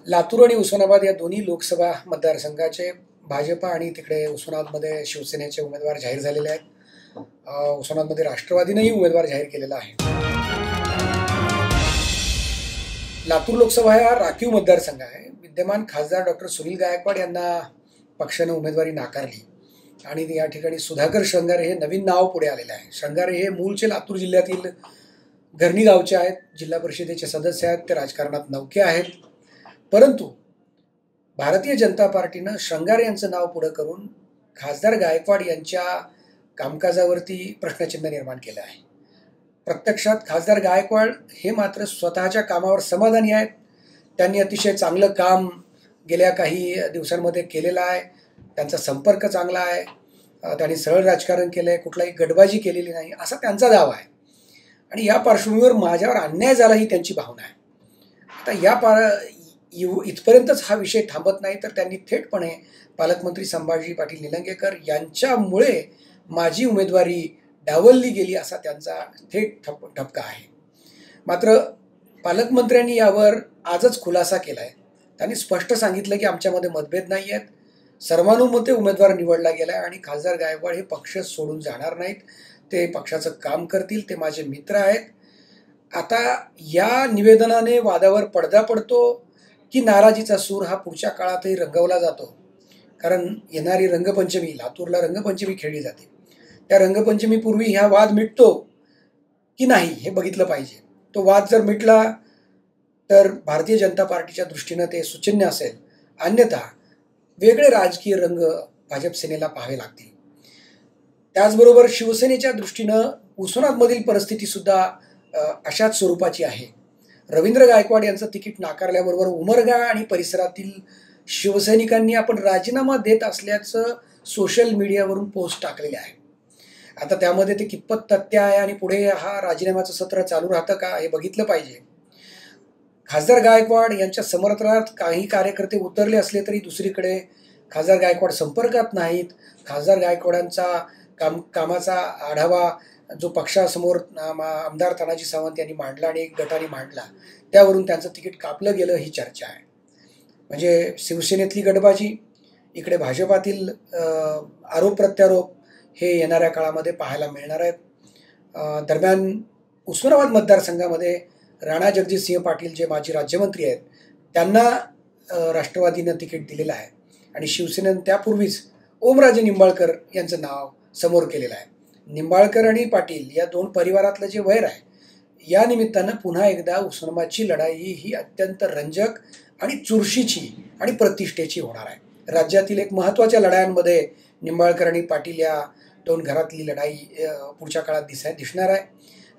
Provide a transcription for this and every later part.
लातूर आणि उस्मानाबाद या दोन्ही लोकसभा मतदारसंघाचे भाजप आणि तिकडे उस्मानाबादमध्ये शिवसेनेचे उमेदवार जाहीर झालेले आहेत. उस्मानाबादमध्ये राष्ट्रवादीनेही उमेदवार जाहीर केलेला आहे. लातूर लोकसभा हा राखीव मतदारसंघ आहे. विद्यमान खासदार डॉक्टर सुनील गायकवाड यांना पक्षाने उमेदवारी नाकारली आणि या ठिकाणी सुधाकर श्रंगारे हे नवीन नाव पुढे आलेले आहे. श्रंगारे हे मूळचे लातूर जिल्ह्यातील घरणी गावचे आहेत. जिल्हा परिषदेचे सदस्य आहेत. ते राजकारणात नवखे आहेत. परंतु भारतीय जनता पार्टीनं श्रंगारे यांचं नाव पुढे करून खासदार गायकवाड यांच्या कामकाजावरती प्रश्नचिन्ह निर्माण केलं आहे. प्रत्यक्षात खासदार गायकवाड हे मात्र स्वतःच्या कामावर समाधानी आहेत. त्यांनी अतिशय चांगलं काम गेल्या काही दिवसांमध्ये केलेलं आहे. त्यांचा संपर्क चांगला आहे. त्यांनी सरळ राजकारण केलं आहे. कुठलाही गटबाजी केलेली नाही असा त्यांचा दावा आहे. आणि या पार्श्वभूमीवर माझ्यावर अन्याय झाला ही त्यांची भावना आहे. आता इथपर्यंतच हा विषय थांबत नाही तर त्यांनी थेटपणे पालकमंत्री संभाजी पाटील निलंगेकर यांच्यामुळे माझी उमेदवारी डावलली गेली असा त्यांचा थेट ठपका आहे. मात्र पालकमंत्र्यांनी यावर आजच खुलासा केला आहे. त्यांनी स्पष्ट सांगितलं की आमच्यामध्ये मतभेद नाही आहेत. सर्वानुमते उमेदवार निवडला गेला आहे आणि खासदार गायकवाड हे पक्ष सोडून जाणार नाहीत. ते पक्षाचं काम करतील. ते माझे मित्र आहेत. आता या निवेदनाने वादावर पडदा पडतो की नाराजीचा सूर हा पुढच्या काळातही रंगवला जातो. कारण येणारी रंगपंचमी, लातूरला रंगपंचमी खेळली जाते. त्या रंगपंचमीपूर्वी ह्या वाद मिटतो की नाही हे बघितलं पाहिजे. तो वाद जर मिटला तर भारतीय जनता पार्टीच्या दृष्टीनं ते सुचिन्ह असेल. अन्यथा वेगळे राजकीय रंग भाजप सेनेला पाहावे लागतील. त्याचबरोबर शिवसेनेच्या दृष्टीनं उस्मानाबादमधील परिस्थितीसुद्धा अशाच स्वरूपाची आहे. रवींद्र गायकवाड यांचं तिकीट नाकारल्याबरोबर उमरगा आणि परिसरातील शिवसैनिकांनी आपण राजीनामा देत असल्याचं सोशल मीडियावरून पोस्ट टाकलेले आहे. आता त्यामध्ये ते कितपत तथ्य आहे आणि पुढे हा राजीनाम्याचं सत्र चालू राहतं का हे बघितलं पाहिजे. खासदार गायकवाड यांच्या समर्थनात काही कार्यकर्ते उतरले असले तरी दुसरीकडे खासदार गायकवाड संपर्कात नाहीत. खासदार गायकवाडांचा कामाचा आढावा जो पक्षासमोर आमदार तानाजी सावंत यांनी मांडला आणि एक गटाने मांडला त्यावरून त्यांचं तिकीट कापलं गेलं ही चर्चा आहे. म्हणजे शिवसेनेतली गटबाजी, इकडे भाजपातील आरोप प्रत्यारोप हे येणाऱ्या काळामध्ये पाहायला मिळणार आहेत. दरम्यान उस्मानाबाद मतदारसंघामध्ये राणा जगजितसिंह पाटील जे माजी राज्यमंत्री आहेत त्यांना राष्ट्रवादीनं तिकीट दिलेलं आहे आणि शिवसेनेनं त्यापूर्वीच ओमराजे निंबाळकर यांचं नाव समोर केलेलं आहे. निंबाळकर आणि पाटील या दोन परिवारातलं जे वैर आहे या निमित्तानं पुन्हा एकदा उस्मानाबादची लढाई ही अत्यंत रंजक आणि चुरशीची आणि प्रतिष्ठेची होणार आहे. राज्यातील एक महत्त्वाच्या लढायांमध्ये निंबाळकर आणि पाटील या दोन घरातली लढाई पुढच्या काळात दिसणार आहे.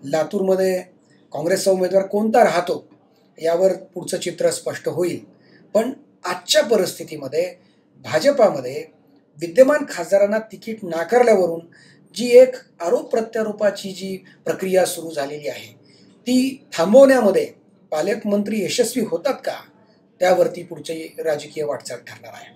लातूरमध्ये काँग्रेसचा उमेदवार कोणता राहतो यावर पुढचं चित्र स्पष्ट होईल. पण आजच्या परिस्थितीमध्ये भाजपामध्ये विद्यमान खासदारांना तिकीट नाकारल्यावरून जी एक आरोप प्रत्यारोपाची जी प्रक्रिया सुरू झालेली आहे ती थांबवण्यामध्ये पालकमंत्री यशस्वी होतात का त्यावरती पुढची राजकीय वाटचाल ठरणार आहे.